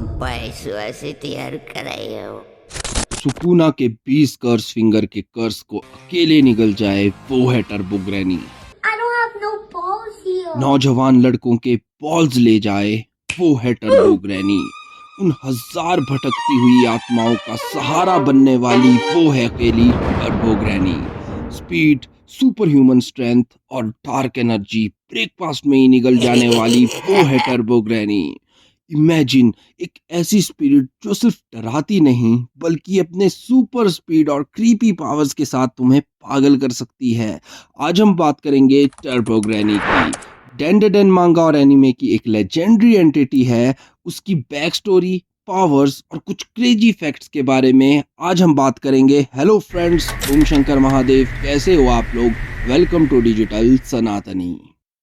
पैसों से तैयार करायो। सुकुना के 20 कर्स फिंगर के कर्स को अकेले निगल जाए वो है turbo granny. I don't have no balls here. नौजवान लड़कों के बॉल्स ले जाए वो है टर्बो ग्रैनी। उन हजार भटकती हुई आत्माओं का सहारा बनने वाली वो है अकेली turbo granny. Speed, super human strength और डार्क एनर्जी ब्रेकफास्ट में ही निगल जाने वाली वो है टर्बो ग्रैनी। इमेजिन एक ऐसी स्पिरिट जो सिर्फ डराती नहीं बल्कि अपने सुपर स्पीड और क्रीपी पावर्स के साथ तुम्हें पागल कर सकती है। आज हम बात करेंगे टर्बो ग्रैनी की। डेंडेडन मांगा और एनिमे की एक लेजेंडरी एंटिटी है। उसकी बैक स्टोरी, पावर्स और कुछ क्रेजी फैक्ट्स के बारे में आज हम बात करेंगे। हेलो फ्रेंड्स, ओम शंकर महादेव, कैसे हो आप लोग? वेलकम टू डिजिटल सनातनी।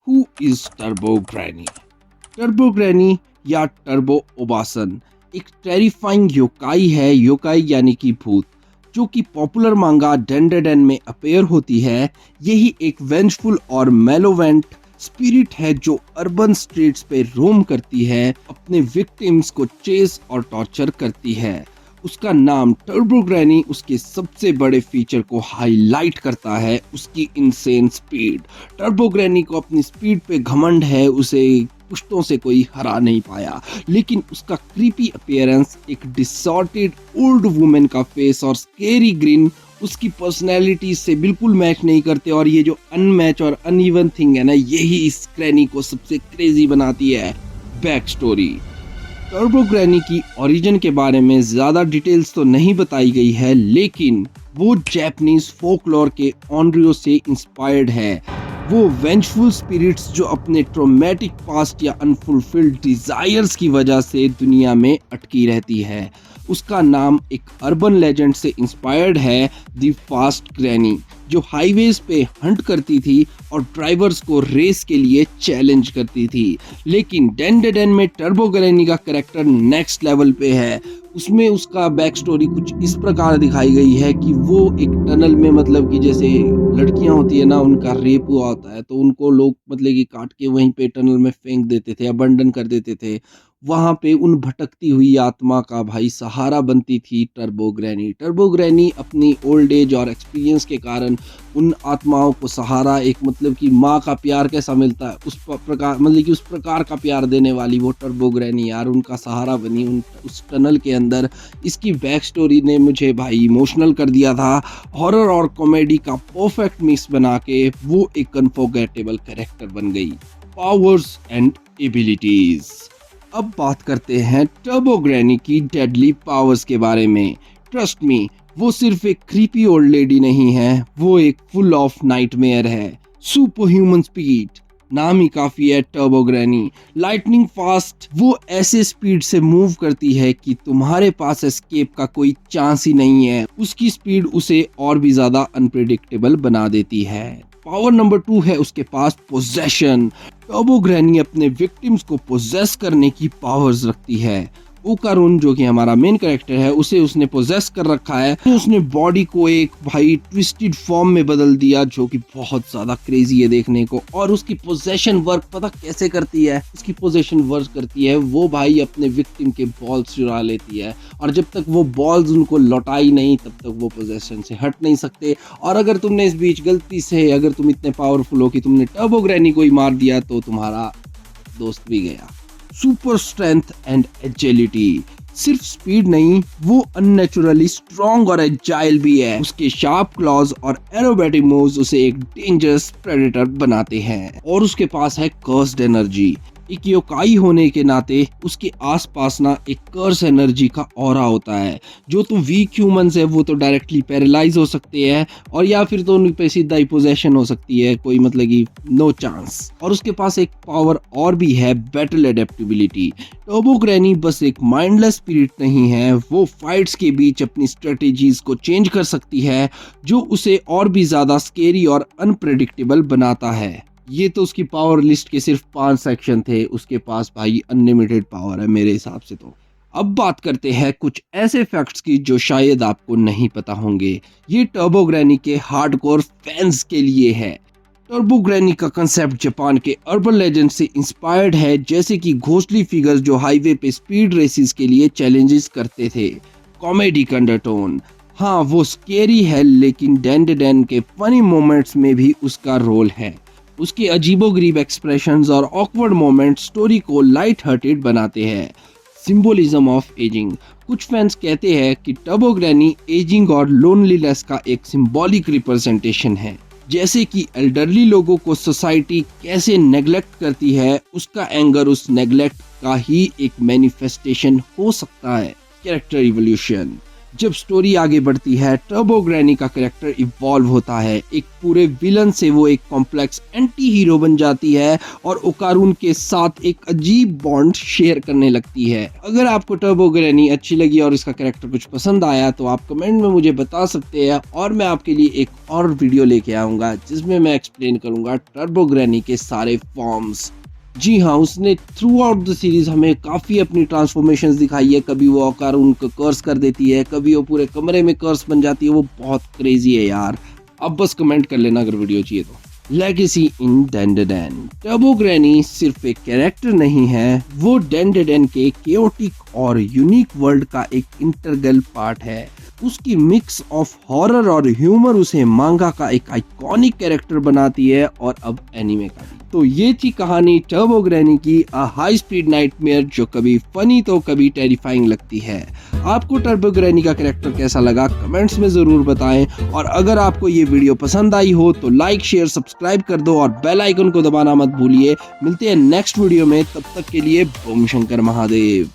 Who is turbo granny? Turbo granny या टर्बो ओबासन एक टेरिफाइंग योकाई है। योकाई यानी कि भूत, जो कि पॉपुलर मांगा डेंडेडन में अपीयर होती है। यही एक वेंजफुल और मेलोवेंट स्पिरिट है जो अर्बन स्ट्रीट्स पे रोम करती है, अपने विक्टिम्स को चेस और टॉर्चर करती है। उसका नाम टर्बो ग्रैनी उसके सबसे बड़े फीचर को हाईलाइट करता है, उसकी इनसेन स्पीड। टर्बो ग्रैनी को अपनी स्पीड पे घमंड है, उसे पुश्तों से कोई हरा नहीं पाया। लेकिन उसका क्रीपी अपीयरेंस, एक डिसॉर्टेड ओल्ड वुमेन का फेस और स्केरी ग्रिन उसकी पर्सनैलिटी से बिल्कुल मैच नहीं करते। और ये जो अनमैच और अनइवन थिंग है ना, यही इस ग्रैनी को सबसे क्रेजी बनाती है। Back story. टर्बो ग्रैनी की ओरिजिन के बारे में ज़्यादा डिटेल्स तो नहीं बताई गई है, लेकिन वो जापानीज फोकलोर के ऑनरियो से इंस्पायर्ड है। वो वेंजफुल स्पिरिट्स जो अपने ट्रॉमेटिक पास्ट या अनफुलफिल्ड डिजायर्स की वजह से दुनिया में अटकी रहती है। उसका नाम एक अर्बन लेजेंड से इंस्पायर्ड है, द फास्ट ग्रैनी, जो हाईवेज पे हंट करती थी और ड्राइवर्स को रेस के लिए चैलेंज करती थी। लेकिन डेंडेडन में टर्बो ग्रैनी का कैरेक्टर नेक्स्ट लेवल पे है। उसमें उसका बैक स्टोरी कुछ इस प्रकार दिखाई गई है कि वो एक टनल में, मतलब कि जैसे लड़कियां होती है ना, उनका रेप हुआ होता है तो उनको लोग मतलब कि काट के वहीं पे टनल में फेंक देते थे, अबंडन कर देते थे। वहां पे उन भटकती हुई आत्मा का भाई सहारा बनती थी टर्बो ग्रैनी। टर्बो ग्रैनी अपनी ओल्ड एज और एक्सपीरियंस के कारण उन आत्माओं को सहारा, एक मतलब कि माँ का प्यार कैसा मिलता है उस प्रकार, मतलब कि उस प्रकार का प्यार देने वाली वो टर्बो ग्रैनी यार उनका सहारा बनी उस टनल के अंदर। इसकी बैक स्टोरी ने मुझे भाई इमोशनल कर दिया था। हॉरर और कॉमेडी का परफेक्ट मिक्स बना के वो एक अनफॉरगेटेबल कैरेक्टर बन गई। Powers and abilities. अब बात करते हैं टर्बो ग्रैनी की डेडली पावर्स के बारे में। ट्रस्ट मी, वो सिर्फ एक क्रीपी ओल्ड लेडी नहीं है, वो एक फुल ऑफ नाइटमेयर है। सुपर ह्यूमन स्पीड, नाम ही काफी है टर्बो ग्रैनी। लाइटनिंग फास्ट, वो ऐसे स्पीड से मूव करती है कि तुम्हारे पास एस्केप का कोई चांस ही नहीं है। उसकी स्पीड उसे और भी ज्यादा अनप्रेडिक्टेबल बना देती है। पावर नंबर 2 है उसके पास पोजेशन। टर्बो ग्रैनी अपने विक्टिम्स को पोजेस करने की पावर्स रखती है। ओकारुन जो कि हमारा मेन कैरेक्टर है, उसे उसने पोजेस कर रखा है। उसने बॉडी को एक भाई ट्विस्टेड फॉर्म में बदल दिया, जो कि बहुत ज्यादा क्रेजी है देखने को। और उसकी पोजेशन वर्क पता कैसे करती है? उसकी पोजेशन वर्क करती है, वो भाई अपने विक्टिम के बॉल्स चुरा लेती है और जब तक वो बॉल्स उनको लौटाई नहीं तब तक वो पोजेशन से हट नहीं सकते। और अगर तुमने इस बीच गलती से, अगर तुम इतने पावरफुल हो कि तुमने टर्बो ग्रैनी को ही मार दिया तो तुम्हारा दोस्त भी गया। Super strength and agility. सिर्फ स्पीड नहीं, वो अननेचुरली स्ट्रॉन्ग और एजाइल भी है। उसके शार्प क्लॉज और एरोबैटिक मूव्स उसे एक डेंजरस प्रेडेटर बनाते हैं। और उसके पास है कर्स्ड एनर्जी। एक योकाई होने के नाते उसके आसपास ना एक कर्स एनर्जी का ऑरा होता है। जो तो वीक ह्यूमंस है वो तो डायरेक्टली पैरालाइज हो सकते हैं, और या फिर तो उन पे सीधा ही पोजेशन हो सकती है, कोई मतलब कि नो चांस। और उसके पास एक पावर और भी है, बैटल एडेप्टेबिलिटी। टर्बो ग्रैनी बस एक माइंडलेस स्पिरिट नहीं है, वो फाइट्स के बीच अपनी स्ट्रेटेजीज को चेंज कर सकती है, जो उसे और भी ज्यादा स्केरी और अनप्रेडिक्टेबल बनाता है। ये तो उसकी पावर लिस्ट के सिर्फ 5 सेक्शन थे, उसके पास भाई अनलिमिटेड पावर है मेरे हिसाब से तो। अब बात करते हैं कुछ ऐसे फैक्ट्स की जो शायद आपको नहीं पता होंगे। ये टर्बो ग्रैनी के हार्डकोर फैंस के लिए है। टर्बो ग्रैनी का कंसेप्ट जापान के अर्बन लेजेंड से इंस्पायर्ड है, जैसे कि घोस्टली फिगर्स जो हाईवे पे स्पीड रेसेस के लिए चैलेंजेस करते थे। कॉमेडी का अंडरटोन, हाँ वो स्केरी है, लेकिन डेंडेडेन के फनी मोमेंट्स में भी उसका रोल है। उसके अजीबोगरीब एक्सप्रेशंस और ऑकवर्ड मोमेंट्स स्टोरी को लाइट हार्टेड बनाते हैं। सिंबोलिज्म ऑफ एजिंग, कुछ फैंस कहते हैं कि टर्बो ग्रैनी एजिंग और लोनलीनेस का एक सिंबॉलिक रिप्रेजेंटेशन है, जैसे कि एल्डरली लोगों को सोसाइटी कैसे नेग्लेक्ट करती है, उसका एंगर उस नेग्लेक्ट का ही एक मैनिफेस्टेशन हो सकता है। कैरेक्टर इवोल्यूशन, जब स्टोरी आगे बढ़ती है टर्बो ग्रैनी का कैरेक्टर इवॉल्व होता है। एक पूरे विलन से वो एक कॉम्प्लेक्स एंटी हीरो बन जाती है और ओकारून के साथ एक अजीब बॉन्ड शेयर करने लगती है। अगर आपको टर्बो ग्रैनी अच्छी लगी और इसका कैरेक्टर कुछ पसंद आया तो आप कमेंट में मुझे बता सकते हैं, और मैं आपके लिए एक और वीडियो लेके आऊंगा जिसमें मैं एक्सप्लेन करूंगा टर्बो ग्रैनी के सारे फॉर्म्स। जी हाँ, उसने थ्रू आउट द सीरीज हमें काफ़ी अपनी ट्रांसफॉर्मेशंस दिखाई है। कभी वो ओकारून को कर्स कर देती है, कभी वो पूरे कमरे में कर्स बन जाती है। वो बहुत क्रेजी है यार। अब बस कमेंट कर लेना अगर वीडियो चाहिए तो। लेगेसी इन डेंडेडेन, टर्बो ग्रैनी सिर्फ एक कैरेक्टर नहीं है, वो डेंडेडेन के केओटिक और यूनिक वर्ल्ड का एक इंटरगल पार्ट है। उसकी मिक्स ऑफ हॉरर और ह्यूमर उसे मांगा का एक आइकॉनिक कैरेक्टर बनाती है, और अब एनीमे का भी। तो ये थी कहानी टर्बो ग्रैनी की, अ हाई स्पीड नाइटमेयर जो कभी फनी तो कभी टेरिफाइंग लगती है। आपको टर्बो ग्रैनी का कैरेक्टर कैसा लगा कमेंट्स में जरूर बताएं, और अगर आपको ये वीडियो पसंद आई हो तो लाइक शेयर सब्सक्राइब कर दो और बेल आइकन को दबाना मत भूलिए। मिलते हैं नेक्स्ट वीडियो में, तब तक के लिए बूम शंकर महादेव।